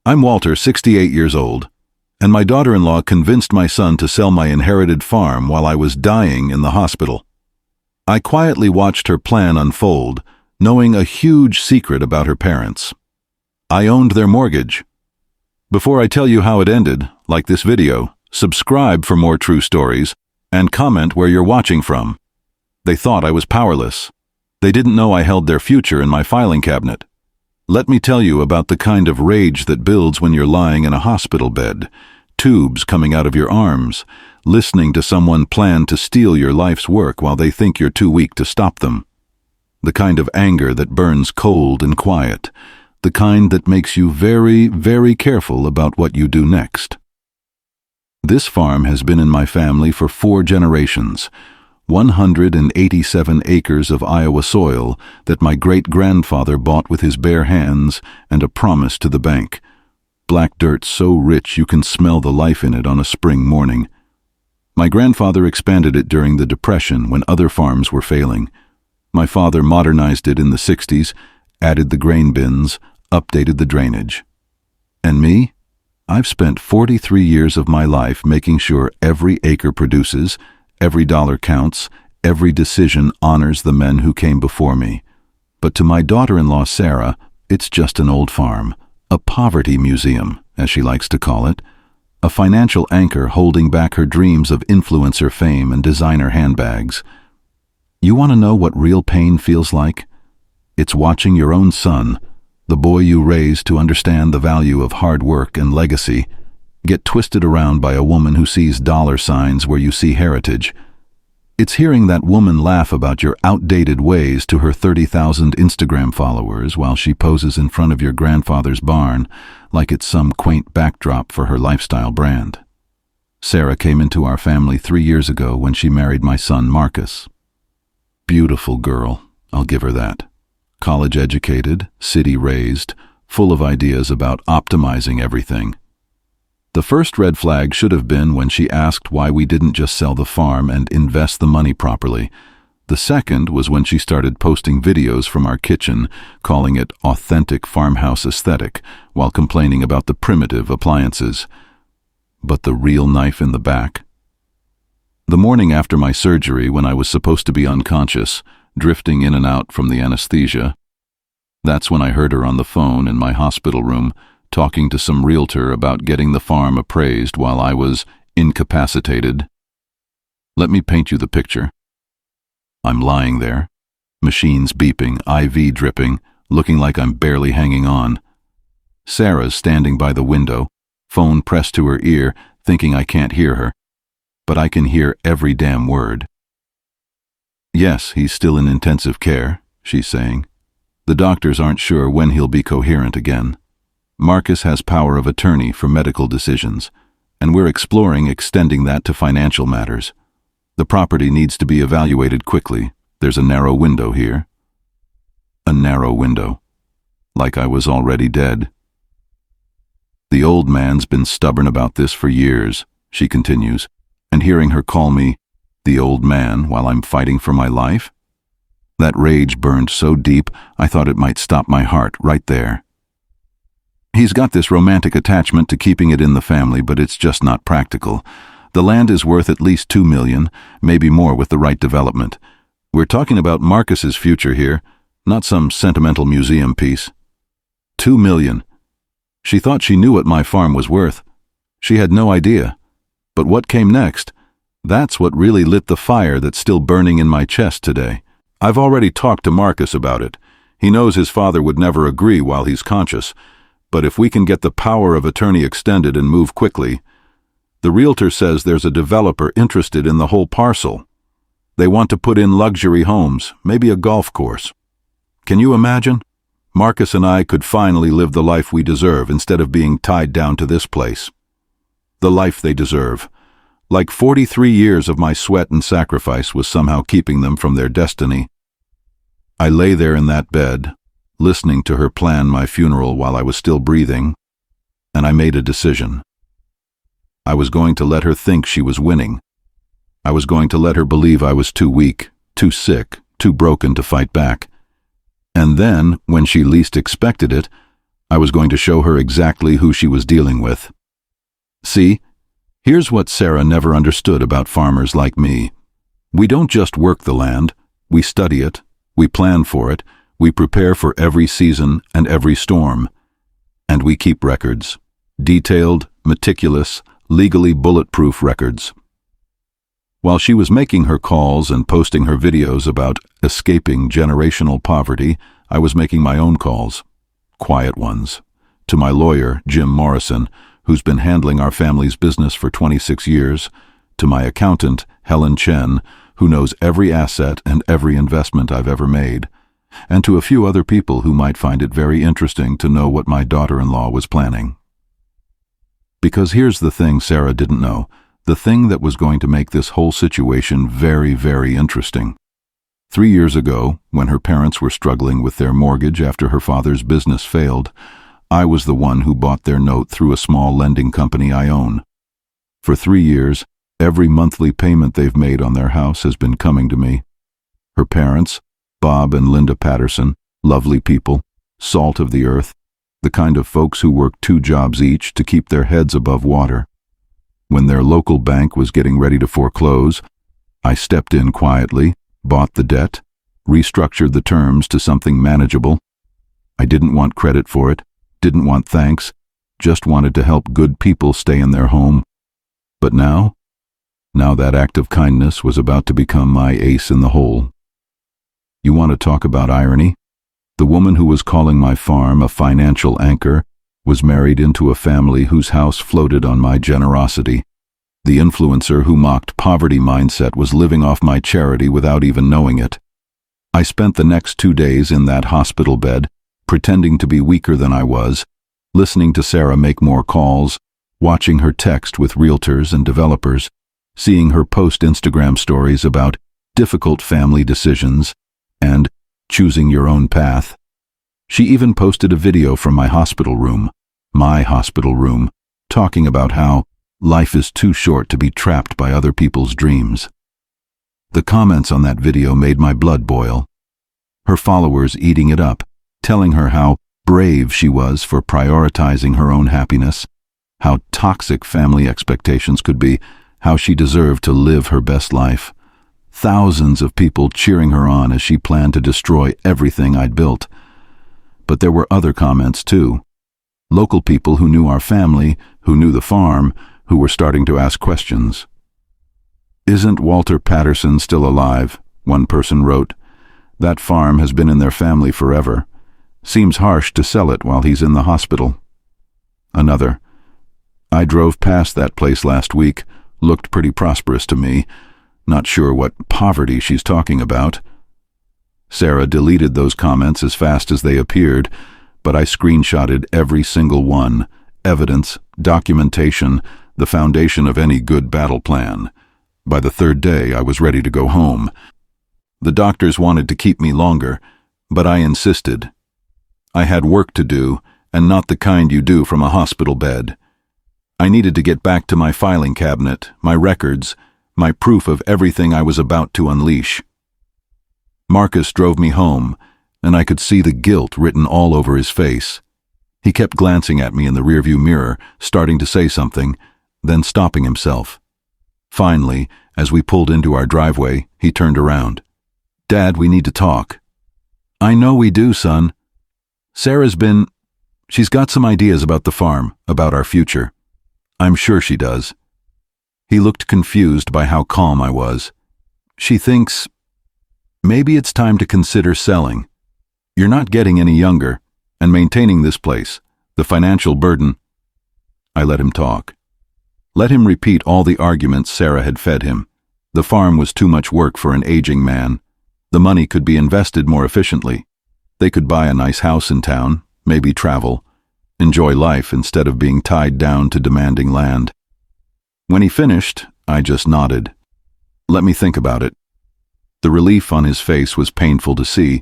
I'm Walter, 68 years old, and my daughter-in-law convinced my son to sell my inherited farm while I was dying in the hospital. I quietly watched her plan unfold, knowing a huge secret about her parents. I owned their mortgage. Before I tell you how it ended, like this video, subscribe for more true stories, and comment where you're watching from. They thought I was powerless. They didn't know I held their future in my filing cabinet. Let me tell you about the kind of rage that builds when you're lying in a hospital bed, tubes coming out of your arms, listening to someone plan to steal your life's work while they think you're too weak to stop them. The kind of anger that burns cold and quiet, the kind that makes you very, very careful about what you do next. This farm has been in my family for 4 generations, 187 acres of Iowa soil that my great-grandfather bought with his bare hands and a promise to the bank. Black dirt so rich you can smell the life in it on a spring morning. My grandfather expanded it during the Depression when other farms were failing. My father modernized it in the 60s, added the grain bins, updated the drainage. And me? I've spent 43 years of my life making sure every acre produces, every dollar counts, every decision honors the men who came before me. But to my daughter-in-law Sarah, it's just an old farm, a poverty museum, as she likes to call it, a financial anchor holding back her dreams of influencer fame and designer handbags. You want to know what real pain feels like? It's watching your own son, the boy you raised to understand the value of hard work and legacy, get twisted around by a woman who sees dollar signs where you see heritage. It's hearing that woman laugh about your outdated ways to her 30,000 Instagram followers while she poses in front of your grandfather's barn like it's some quaint backdrop for her lifestyle brand. Sarah came into our family 3 years ago when she married my son Marcus. Beautiful girl, I'll give her that. College educated, city raised, full of ideas about optimizing everything. The first red flag should have been when she asked why we didn't just sell the farm and invest the money properly. The second was when she started posting videos from our kitchen, calling it authentic farmhouse aesthetic, while complaining about the primitive appliances. But the real knife in the back? The morning after my surgery, when I was supposed to be unconscious, drifting in and out from the anesthesia, that's when I heard her on the phone in my hospital room, talking to some realtor about getting the farm appraised while I was incapacitated. Let me paint you the picture. I'm lying there, machines beeping, IV dripping, looking like I'm barely hanging on. Sarah's standing by the window, phone pressed to her ear, thinking I can't hear her. But I can hear every damn word. Yes, he's still in intensive care, she's saying. The doctors aren't sure when he'll be coherent again. Marcus has power of attorney for medical decisions, and we're exploring extending that to financial matters. The property needs to be evaluated quickly. There's a narrow window here. A narrow window. Like I was already dead. The old man's been stubborn about this for years, she continues, and hearing her call me the old man while I'm fighting for my life? That rage burned so deep I thought it might stop my heart right there. He's got this romantic attachment to keeping it in the family, but it's just not practical. The land is worth at least $2 million, maybe more with the right development. We're talking about Marcus's future here, not some sentimental museum piece. $2 million. She thought she knew what my farm was worth. She had no idea. But what came next? That's what really lit the fire that's still burning in my chest today. I've already talked to Marcus about it. He knows his father would never agree while he's conscious. But if we can get the power of attorney extended and move quickly, the realtor says there's a developer interested in the whole parcel. They want to put in luxury homes, maybe a golf course. Can you imagine? Marcus and I could finally live the life we deserve instead of being tied down to this place. The life they deserve. Like 43 years of my sweat and sacrifice was somehow keeping them from their destiny. I lay there in that bed, listening to her plan my funeral while I was still breathing, and I made a decision. I was going to let her think she was winning. I was going to let her believe I was too weak, too sick, too broken to fight back. And then, when she least expected it, I was going to show her exactly who she was dealing with. See, here's what Sarah never understood about farmers like me. We don't just work the land, we study it, we plan for it, we prepare for every season and every storm. And we keep records. Detailed, meticulous, legally bulletproof records. While she was making her calls and posting her videos about escaping generational poverty, I was making my own calls. Quiet ones. To my lawyer, Jim Morrison, who's been handling our family's business for 26 years, to my accountant, Helen Chen, who knows every asset and every investment I've ever made, and to a few other people who might find it very interesting to know what my daughter-in-law was planning. Because here's the thing Sarah didn't know, the thing that was going to make this whole situation very, very interesting. 3 years ago, when her parents were struggling with their mortgage after her father's business failed, I was the one who bought their note through a small lending company I own. For 3 years, every monthly payment they've made on their house has been coming to me. Her parents, Bob and Linda Patterson, lovely people, salt of the earth, the kind of folks who work 2 jobs each to keep their heads above water. When their local bank was getting ready to foreclose, I stepped in quietly, bought the debt, restructured the terms to something manageable. I didn't want credit for it, didn't want thanks, just wanted to help good people stay in their home. But now that act of kindness was about to become my ace in the hole. You want to talk about irony? The woman who was calling my farm a financial anchor was married into a family whose house floated on my generosity. The influencer who mocked poverty mindset was living off my charity without even knowing it. I spent the next 2 days in that hospital bed, pretending to be weaker than I was, listening to Sarah make more calls, watching her text with realtors and developers, seeing her post Instagram stories about difficult family decisions and choosing your own path. She even posted a video from my hospital room, talking about how life is too short to be trapped by other people's dreams. The comments on that video made my blood boil. Her followers eating it up, telling her how brave she was for prioritizing her own happiness, how toxic family expectations could be, how she deserved to live her best life. Thousands of people cheering her on as she planned to destroy everything I'd built. But there were other comments too. Local people who knew our family, who knew the farm, who were starting to ask questions. "Isn't Walter Patterson still alive?" one person wrote. "That farm has been in their family forever. Seems harsh to sell it while he's in the hospital." Another, "I drove past that place last week. Looked pretty prosperous to me. Not sure what poverty she's talking about." Sarah deleted those comments as fast as they appeared, but I screenshotted every single one. Evidence, documentation, the foundation of any good battle plan. By the 3rd day, I was ready to go home. The doctors wanted to keep me longer, but I insisted. I had work to do, and not the kind you do from a hospital bed. I needed to get back to my filing cabinet, my records, my proof of everything I was about to unleash. Marcus drove me home, and I could see the guilt written all over his face. He kept glancing at me in the rearview mirror, starting to say something, then stopping himself. Finally, as we pulled into our driveway, he turned around. "Dad, we need to talk." "I know we do, son. She's got some ideas about the farm, about our future. I'm sure she does." He looked confused by how calm I was. "She thinks maybe it's time to consider selling. You're not getting any younger, and maintaining this place, the financial burden." I let him talk. Let him repeat all the arguments Sarah had fed him. The farm was too much work for an aging man. The money could be invested more efficiently. They could buy a nice house in town, maybe travel, enjoy life instead of being tied down to demanding land. When he finished, I just nodded. "Let me think about it." The relief on his face was painful to see.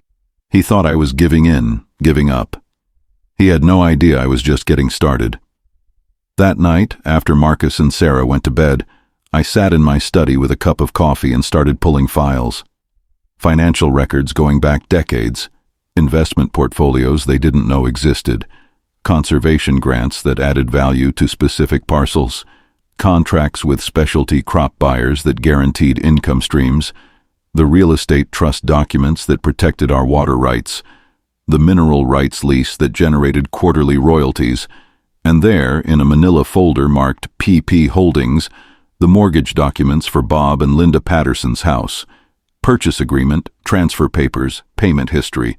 He thought I was giving in, giving up. He had no idea I was just getting started. That night, after Marcus and Sarah went to bed, I sat in my study with a cup of coffee and started pulling files. Financial records going back decades, investment portfolios they didn't know existed, conservation grants that added value to specific parcels, contracts with specialty crop buyers that guaranteed income streams, the real estate trust documents that protected our water rights, the mineral rights lease that generated quarterly royalties, and there, in a manila folder marked PP Holdings, the mortgage documents for Bob and Linda Patterson's house, purchase agreement, transfer papers, payment history,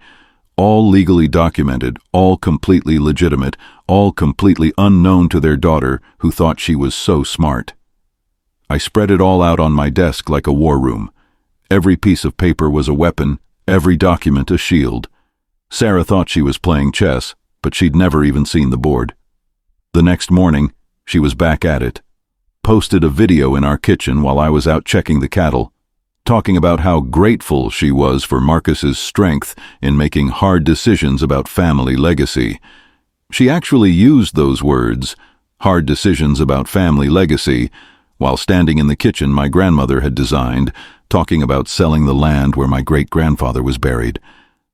all legally documented, all completely legitimate, all completely unknown to their daughter who thought she was so smart. I spread it all out on my desk like a war room. Every piece of paper was a weapon, every document a shield. Sarah thought she was playing chess, but she'd never even seen the board. The next morning, she was back at it. Posted a video in our kitchen while I was out checking the cattle, talking about how grateful she was for Marcus's strength in making hard decisions about family legacy. She actually used those words, hard decisions about family legacy, while standing in the kitchen my grandmother had designed, talking about selling the land where my great-grandfather was buried.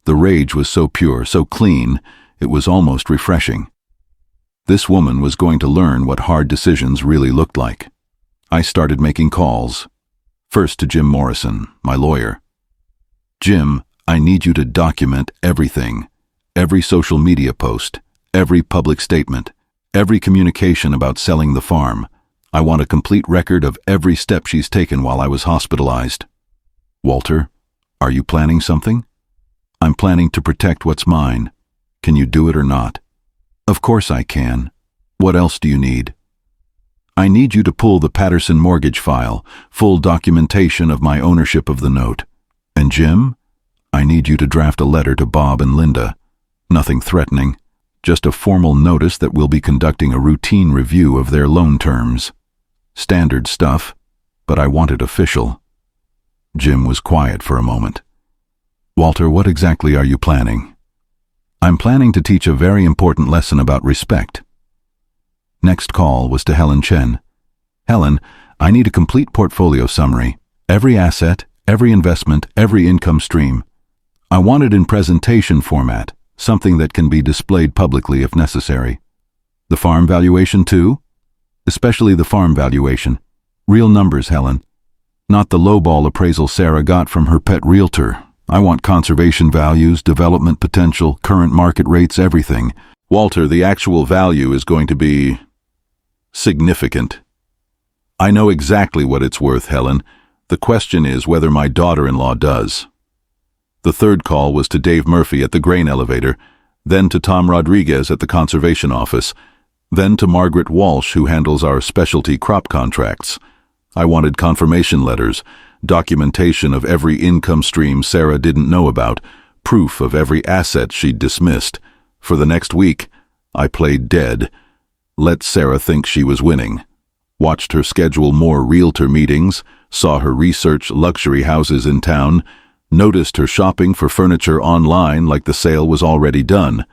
The rage was so pure, so clean, it was almost refreshing. This woman was going to learn what hard decisions really looked like. I started making calls. First to Jim Morrison, my lawyer. Jim, I need you to document everything. Every social media post, every public statement, every communication about selling the farm. I want a complete record of every step she's taken while I was hospitalized. Walter, are you planning something? I'm planning to protect what's mine. Can you do it or not? Of course I can. What else do you need? I need you to pull the Patterson mortgage file, full documentation of my ownership of the note. And Jim, I need you to draft a letter to Bob and Linda. Nothing threatening, just a formal notice that we'll be conducting a routine review of their loan terms. Standard stuff, but I want it official. Jim was quiet for a moment. Walter, what exactly are you planning? I'm planning to teach a very important lesson about respect. Next call was to Helen Chen. Helen, I need a complete portfolio summary. Every asset, every investment, every income stream. I want it in presentation format, something that can be displayed publicly if necessary. The farm valuation too? Especially the farm valuation. Real numbers, Helen. Not the lowball appraisal Sarah got from her pet realtor. I want conservation values, development potential, current market rates, everything. Walter, the actual value is going to be significant. I know exactly what it's worth, Helen. The question is whether my daughter-in-law does. The third call was to Dave Murphy at the grain elevator, then to Tom Rodriguez at the conservation office, then to Margaret Walsh, who handles our specialty crop contracts. I wanted confirmation letters, documentation of every income stream Sarah didn't know about, proof of every asset she'd dismissed. For the next week, I played dead. Let Sarah think she was winning. Watched her schedule more realtor meetings, saw her research luxury houses in town, noticed her shopping for furniture online like the sale was already done.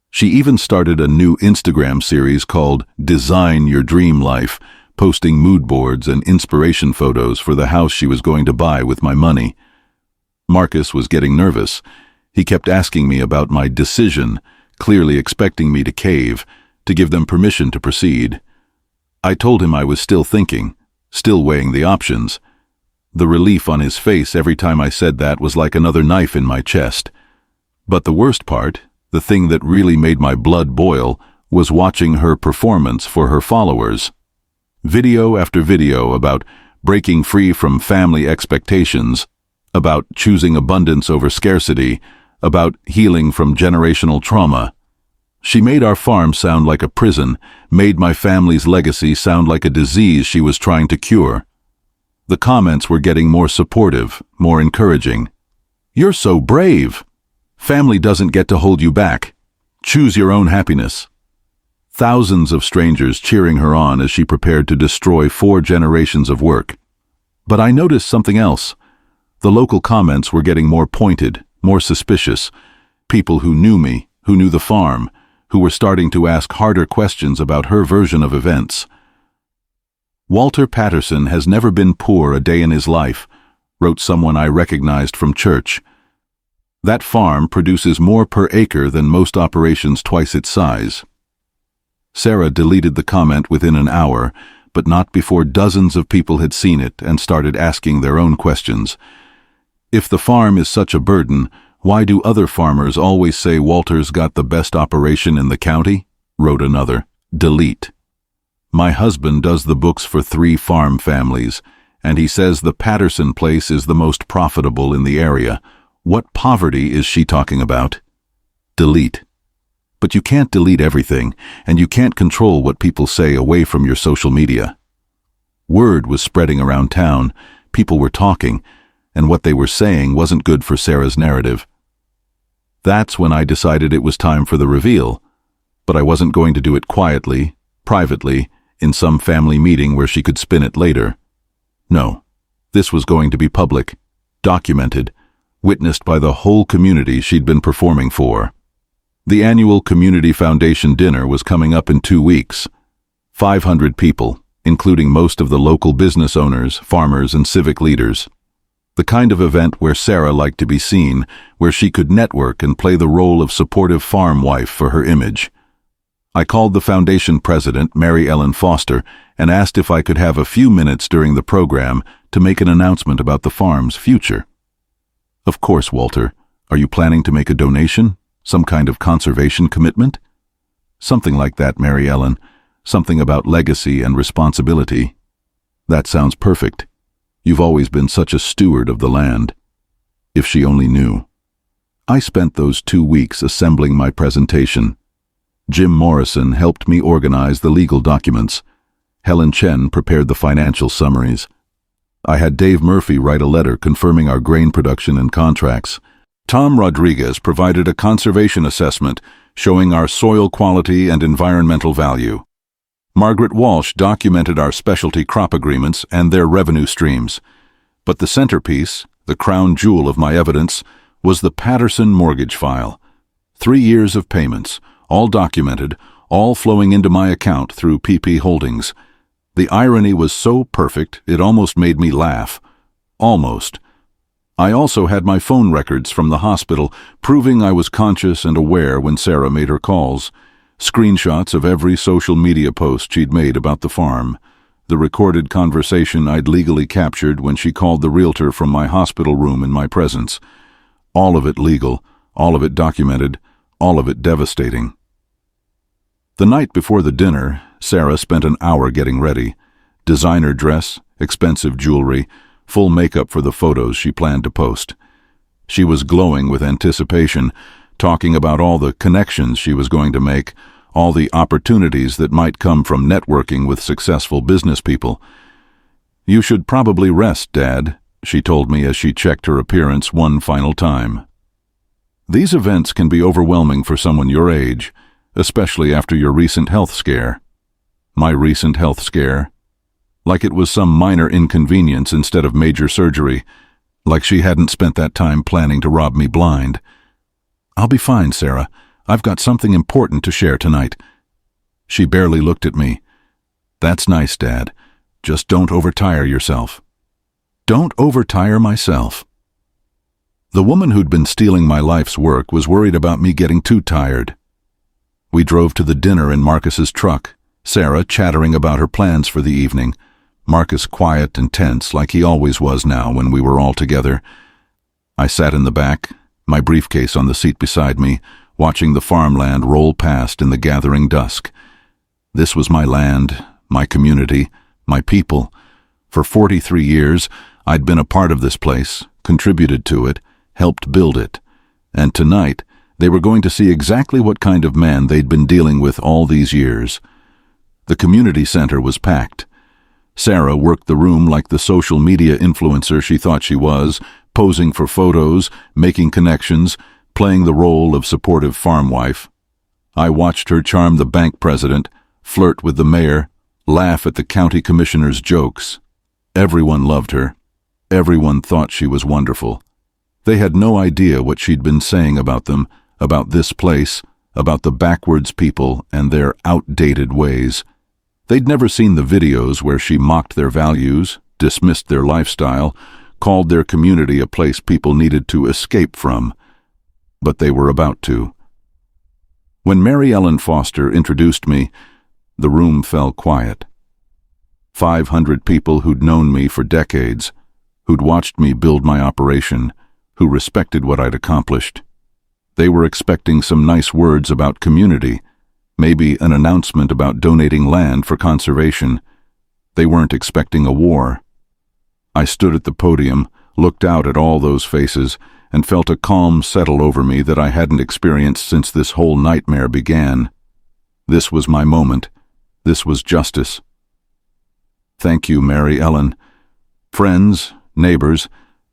She even started a new Instagram series called Design Your Dream Life, posting mood boards and inspiration photos for the house she was going to buy with my money. Marcus was getting nervous. He kept asking me about my decision, clearly expecting me to cave, to give them permission to proceed. I told him I was still thinking, still weighing the options. The relief on his face every time I said that was like another knife in my chest. But the worst part, the thing that really made my blood boil, was watching her performance for her followers. Video after video about breaking free from family expectations, about choosing abundance over scarcity, about healing from generational trauma. She made our farm sound like a prison, made my family's legacy sound like a disease she was trying to cure. The comments were getting more supportive, more encouraging. You're so brave. Family doesn't get to hold you back. Choose your own happiness. Thousands of strangers cheering her on as she prepared to destroy 4 generations of work. But I noticed something else. The local comments were getting more pointed, more suspicious. People who knew me, who knew the farm, who were starting to ask harder questions about her version of events. Walter Patterson has never been poor a day in his life, wrote someone I recognized from church. That farm produces more per acre than most operations twice its size. Sarah deleted the comment within an hour, but not before dozens of people had seen it and started asking their own questions. If the farm is such a burden, why do other farmers always say Walter's got the best operation in the county? Wrote another. Delete. My husband does the books for 3 farm families, and he says the Patterson place is the most profitable in the area. What poverty is she talking about? Delete. But you can't delete everything, and you can't control what people say away from your social media. Word was spreading around town, people were talking, and what they were saying wasn't good for Sarah's narrative. That's when I decided it was time for the reveal, but I wasn't going to do it quietly, privately, in some family meeting where she could spin it later. No, this was going to be public, documented, witnessed by the whole community she'd been performing for. The annual Community Foundation dinner was coming up in 2 weeks. 500 people, including most of the local business owners, farmers, and civic leaders. The kind of event where Sarah liked to be seen, where she could network and play the role of supportive farm wife for her image. I called the foundation president, Mary Ellen Foster, and asked if I could have a few minutes during the program to make an announcement about the farm's future. Of course, Walter. Are you planning to make a donation? Some kind of conservation commitment? Something like that, Mary Ellen. Something about legacy and responsibility. That sounds perfect. You've always been such a steward of the land. If she only knew. I spent those 2 weeks assembling my presentation. Jim Morrison helped me organize the legal documents. Helen Chen prepared the financial summaries. I had Dave Murphy write a letter confirming our grain production and contracts. Tom Rodriguez provided a conservation assessment showing our soil quality and environmental value. Margaret Walsh documented our specialty crop agreements and their revenue streams. But the centerpiece, the crown jewel of my evidence, was the Patterson mortgage file. 3 years of payments, all documented, all flowing into my account through PP Holdings. The irony was so perfect, it almost made me laugh. Almost. I also had my phone records from the hospital, proving I was conscious and aware when Sarah made her calls. Screenshots of every social media post she'd made about the farm. The recorded conversation I'd legally captured when she called the realtor from my hospital room in my presence. All of it legal, all of it documented, all of it devastating. The night before the dinner, Sarah spent an hour getting ready. Designer dress, expensive jewelry, full makeup for the photos she planned to post. She was glowing with anticipation, talking about all the connections she was going to make, all the opportunities that might come from networking with successful business people. "You should probably rest, Dad," she told me as she checked her appearance one final time. These events can be overwhelming for someone your age, especially after your recent health scare. My recent health scare. Like it was some minor inconvenience instead of major surgery. Like she hadn't spent that time planning to rob me blind. "I'll be fine, Sarah. I've got something important to share tonight." She barely looked at me. "That's nice, Dad. Just don't overtire yourself." Don't overtire myself. The woman who'd been stealing my life's work was worried about me getting too tired. We drove to the dinner in Marcus's truck, Sarah chattering about her plans for the evening, Marcus quiet and tense like he always was now when we were all together. I sat in the back, my briefcase on the seat beside me, watching the farmland roll past in the gathering dusk. This was my land, my community, my people. For 43 years, I'd been a part of this place, contributed to it, helped build it. And tonight, they were going to see exactly what kind of man they'd been dealing with all these years. The community center was packed. Sarah worked the room like the social media influencer she thought she was, posing for photos, making connections, playing the role of supportive farm wife. I watched her charm the bank president, flirt with the mayor, laugh at the county commissioner's jokes. Everyone loved her. Everyone thought she was wonderful. They had no idea what she'd been saying about them, about this place, about the backwards people and their outdated ways. They'd never seen the videos where she mocked their values, dismissed their lifestyle, called their community a place people needed to escape from. but they were about to. When Mary Ellen Foster introduced me, the room fell quiet. 500 people who'd known me for decades, who'd watched me build my operation, who respected what I'd accomplished. They were expecting some nice words about community, maybe an announcement about donating land for conservation. They weren't expecting a war. I stood at the podium, looked out at all those faces, and felt a calm settle over me that I hadn't experienced since this whole nightmare began. This was my moment. This was justice. Thank you, Mary Ellen. Friends, neighbors,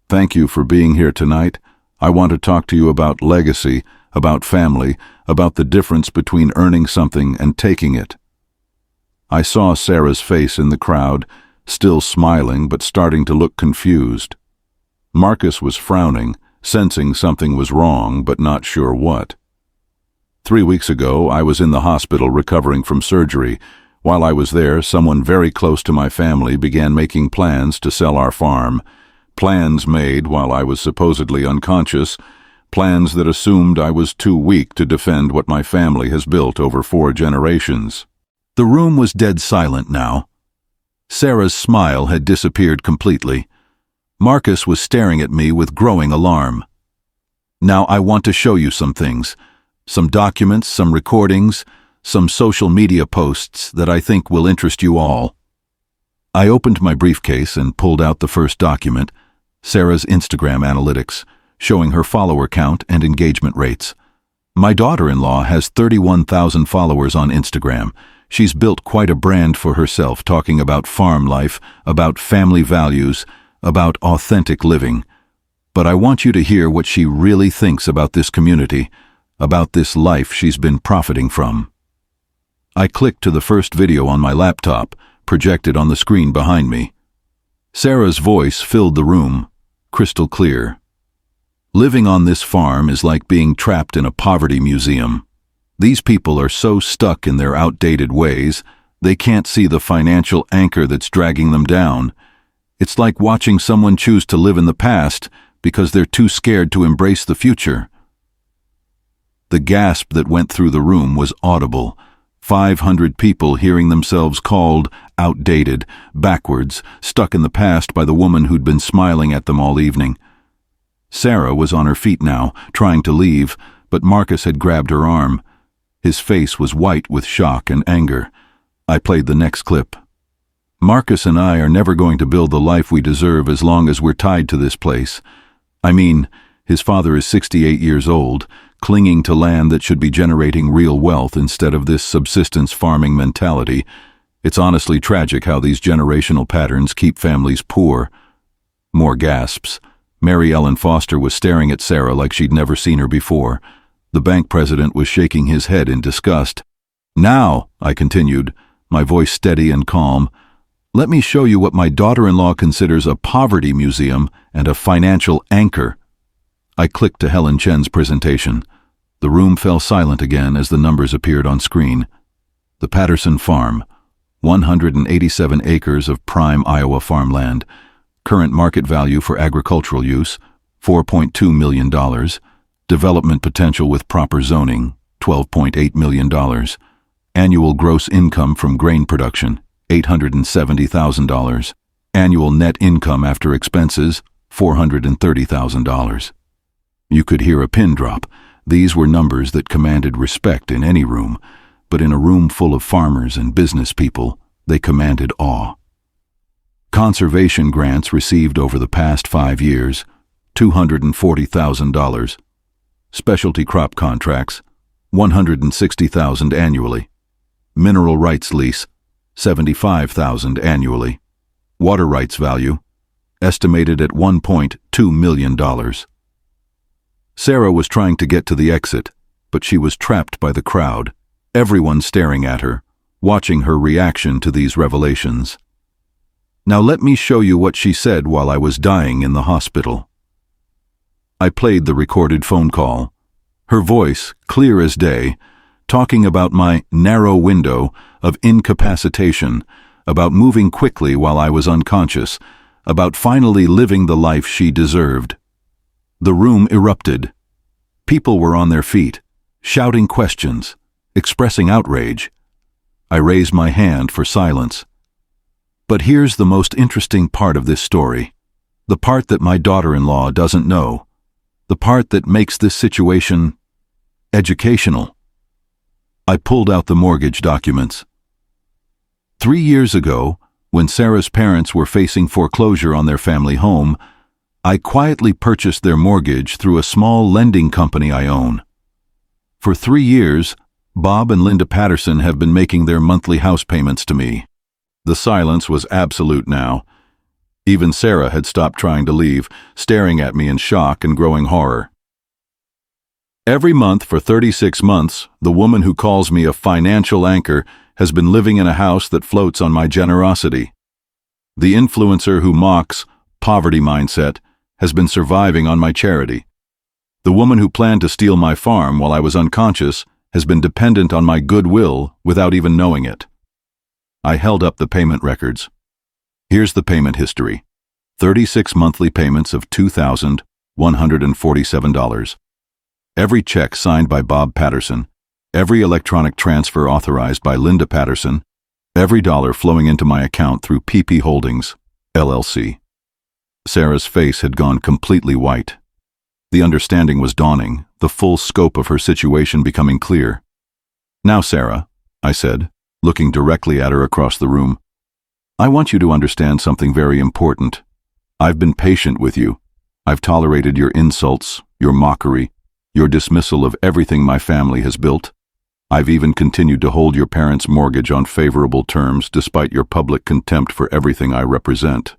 thank you for being here tonight. I want to talk to you about legacy, about family, about the difference between earning something and taking it. I saw Sarah's face in the crowd, still smiling but starting to look confused. Marcus was frowning, sensing something was wrong but not sure what. 3 weeks ago, I was in the hospital recovering from surgery. While I was there, someone very close to my family began making plans to sell our farm. Plans made while I was supposedly unconscious, plans that assumed I was too weak to defend what my family has built over 4 generations. The room was dead silent now. Sarah's smile had disappeared completely. Marcus was staring at me with growing alarm. Now I want to show you some things, some documents, some recordings, some social media posts that I think will interest you all. I opened my briefcase and pulled out the first document, Sarah's Instagram analytics, showing her follower count and engagement rates. My daughter-in-law has 31,000 followers on Instagram. She's built quite a brand for herself, talking about farm life, about family values, about authentic living. But I want you to hear what she really thinks about this community, about this life she's been profiting from. I clicked to the first video on my laptop, projected on the screen behind me. Sarah's voice filled the room, crystal clear. Living on this farm is like being trapped in a poverty museum. These people are so stuck in their outdated ways, they can't see the financial anchor that's dragging them down. It's like watching someone choose to live in the past because they're too scared to embrace the future. The gasp that went through the room was audible. 500 people hearing themselves called outdated, backwards, stuck in the past by the woman who'd been smiling at them all evening. Sarah was on her feet now, trying to leave, but Marcus had grabbed her arm. His face was white with shock and anger. I played the next clip. Marcus and I are never going to build the life we deserve as long as we're tied to this place. I mean, his father is 68 years old, clinging to land that should be generating real wealth instead of this subsistence farming mentality. It's honestly tragic how these generational patterns keep families poor. More gasps. Mary Ellen Foster was staring at Sarah like she'd never seen her before. The bank president was shaking his head in disgust. Now, I continued, my voice steady and calm, let me show you what my daughter-in-law considers a poverty museum and a financial anchor. I clicked to Helen Chen's presentation. The room fell silent again as the numbers appeared on screen. The Patterson Farm, 187 acres of prime Iowa farmland, current market value for agricultural use, $4.2 million, development potential with proper zoning, $12.8 million, annual gross income from grain production, $870,000, annual net income after expenses, $430,000. You could hear a pin drop. These were numbers that commanded respect in any room, but in a room full of farmers and business people, they commanded awe. Conservation grants received over the past 5 years, $240,000. Specialty crop contracts, $160,000 annually. Mineral rights lease, $75,000 annually. Water rights value, estimated at $1.2 million. Sarah was trying to get to the exit, but she was trapped by the crowd, everyone staring at her, watching her reaction to these revelations. Now let me show you what she said while I was dying in the hospital. I played the recorded phone call. Her voice, clear as day, talking about my narrow window of incapacitation, about moving quickly while I was unconscious, about finally living the life she deserved. The room erupted. People were on their feet, shouting questions, expressing outrage. I raised my hand for silence. But here's the most interesting part of this story. The part that my daughter-in-law doesn't know. The part that makes this situation educational. I pulled out the mortgage documents. 3 years ago, when Sarah's parents were facing foreclosure on their family home, I quietly purchased their mortgage through a small lending company I own. For 3 years, Bob and Linda Patterson have been making their monthly house payments to me. The silence was absolute now. Even Sarah had stopped trying to leave, staring at me in shock and growing horror. Every month for 36 months, the woman who calls me a financial anchor has been living in a house that floats on my generosity. The influencer who mocks poverty mindset has been surviving on my charity. The woman who planned to steal my farm while I was unconscious has been dependent on my goodwill without even knowing it. I held up the payment records. Here's the payment history. 36 monthly payments of $2,147. Every check signed by Bob Patterson, every electronic transfer authorized by Linda Patterson, every dollar flowing into my account through PP Holdings, LLC. Sarah's face had gone completely white. The understanding was dawning, the full scope of her situation becoming clear. Now, Sarah, I said, looking directly at her across the room, I want you to understand something very important. I've been patient with you. I've tolerated your insults, your mockery, your dismissal of everything my family has built. I've even continued to hold your parents' mortgage on favorable terms despite your public contempt for everything I represent.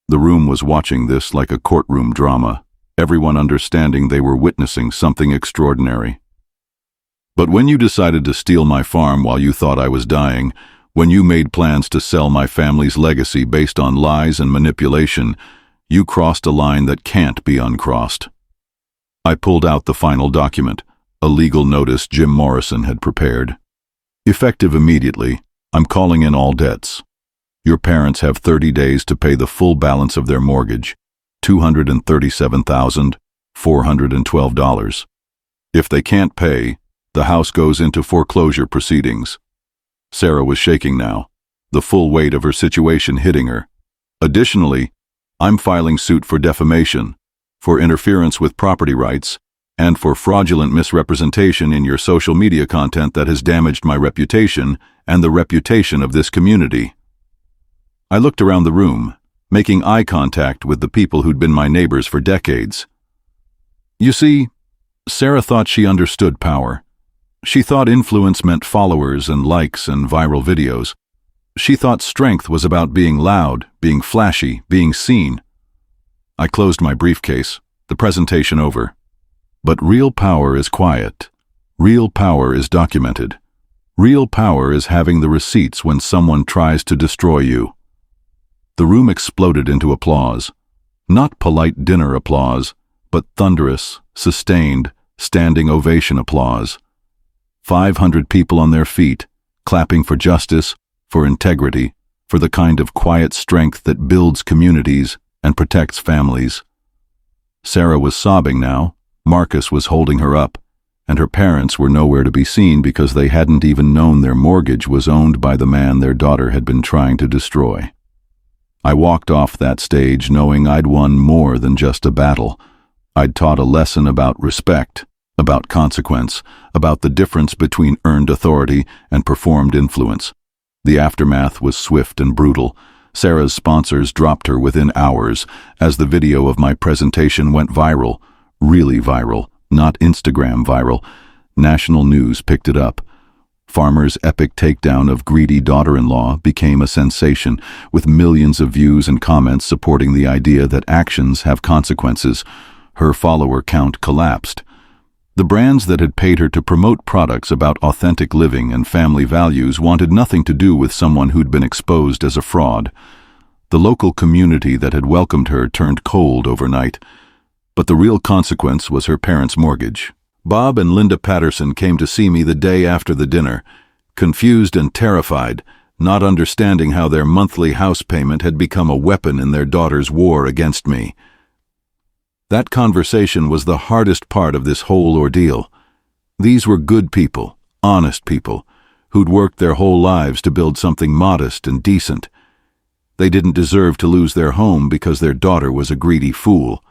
The room was watching this like a courtroom drama, everyone understanding they were witnessing something extraordinary. But when you decided to steal my farm while you thought I was dying, when you made plans to sell my family's legacy based on lies and manipulation, you crossed a line that can't be uncrossed. I pulled out the final document, a legal notice Jim Morrison had prepared. Effective immediately, I'm calling in all debts. Your parents have 30 days to pay the full balance of their mortgage, $237,412. If they can't pay, the house goes into foreclosure proceedings. Sarah was shaking now, the full weight of her situation hitting her. Additionally, I'm filing suit for defamation, for interference with property rights, and for fraudulent misrepresentation in your social media content that has damaged my reputation and the reputation of this community. I looked around the room, making eye contact with the people who'd been my neighbors for decades. You see, Sarah thought she understood power. She thought influence meant followers and likes and viral videos. She thought strength was about being loud, being flashy, being seen. I closed my briefcase, the presentation over. But real power is quiet. Real power is documented. Real power is having the receipts when someone tries to destroy you. The room exploded into applause. Not polite dinner applause, but thunderous, sustained, standing ovation applause. 500 people on their feet, clapping for justice, for integrity, for the kind of quiet strength that builds communities and protects families. Sarah was sobbing now. Marcus was holding her up, and her parents were nowhere to be seen because they hadn't even known their mortgage was owned by the man their daughter had been trying to destroy. I walked off that stage knowing I'd won more than just a battle. I'd taught a lesson about respect, about consequence, about the difference between earned authority and performed influence. The aftermath was swift and brutal. Sarah's sponsors dropped her within hours as the video of my presentation went viral. Really viral, not Instagram viral. National news picked it up. Farmer's epic takedown of greedy daughter-in-law became a sensation, with millions of views and comments supporting the idea that actions have consequences. Her follower count collapsed. The brands that had paid her to promote products about authentic living and family values wanted nothing to do with someone who'd been exposed as a fraud. The local community that had welcomed her turned cold overnight. But the real consequence was her parents' mortgage. Bob and Linda Patterson came to see me the day after the dinner, confused and terrified, not understanding how their monthly house payment had become a weapon in their daughter's war against me. That conversation was the hardest part of this whole ordeal. These were good people, honest people, who'd worked their whole lives to build something modest and decent. They didn't deserve to lose their home because their daughter was a greedy fool.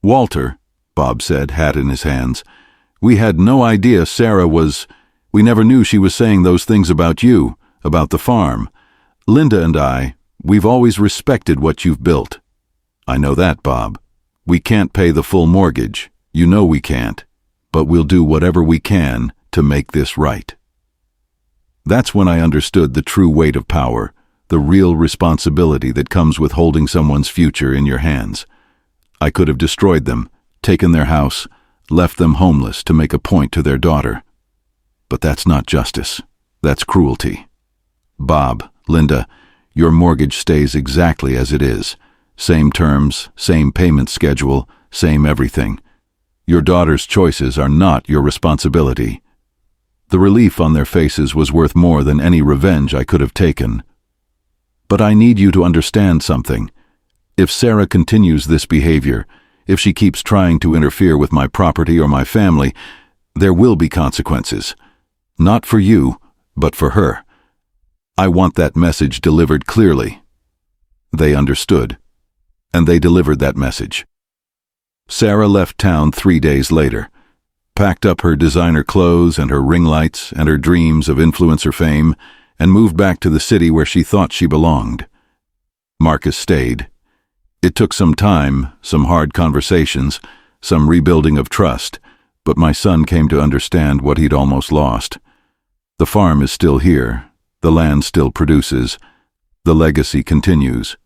"Walter," Bob said, hat in his hands, "we had no idea Sarah we never knew she was saying those things about you, about the farm. Linda and we've always respected what you've built." "I know that, Bob. We can't pay the full mortgage. You know we can't. But we'll do whatever we can to make this right." That's when I understood the true weight of power, the real responsibility that comes with holding someone's future in your hands. I could have destroyed them, taken their house, left them homeless to make a point to their daughter. But that's not justice. That's cruelty. "Bob, Linda, your mortgage stays exactly as it is. Same terms, same payment schedule, same everything. Your daughter's choices are not your responsibility." The relief on their faces was worth more than any revenge I could have taken. "But I need you to understand something. If Sarah continues this behavior, if she keeps trying to interfere with my property or my family, there will be consequences. Not for you, but for her. I want that message delivered clearly." They understood, and they delivered that message. Sarah left town 3 days later, packed up her designer clothes and her ring lights and her dreams of influencer fame, and moved back to the city where she thought she belonged. Marcus stayed. It took some time, some hard conversations, some rebuilding of trust, but my son came to understand what he'd almost lost. The farm is still here, the land still produces, the legacy continues.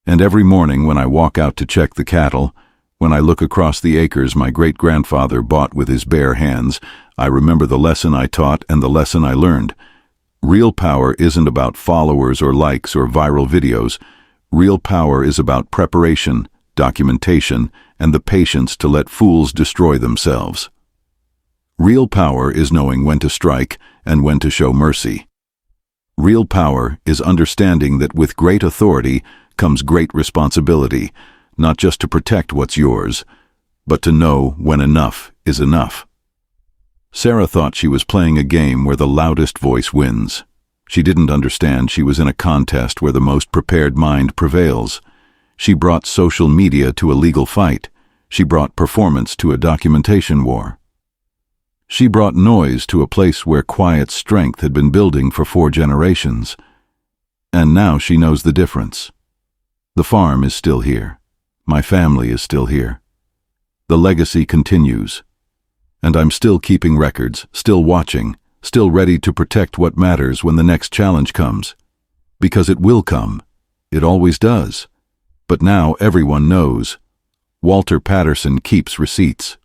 And every morning when I walk out to check the cattle, when I look across the acres my great-grandfather bought with his bare hands, I remember the lesson I taught and the lesson I learned. Real power isn't about followers or likes or viral videos. Real power is about preparation, documentation, and the patience to let fools destroy themselves. Real power is knowing when to strike and when to show mercy. Real power is understanding that with great authority comes great responsibility, not just to protect what's yours, but to know when enough is enough. Sarah thought she was playing a game where the loudest voice wins. She didn't understand she was in a contest where the most prepared mind prevails. She brought social media to a legal fight. She brought performance to a documentation war. She brought noise to a place where quiet strength had been building for 4 generations. And now she knows the difference. The farm is still here. My family is still here. The legacy continues. And I'm still keeping records, still watching, still ready to protect what matters when the next challenge comes. Because it will come. It always does. But now everyone knows. Walter Patterson keeps receipts.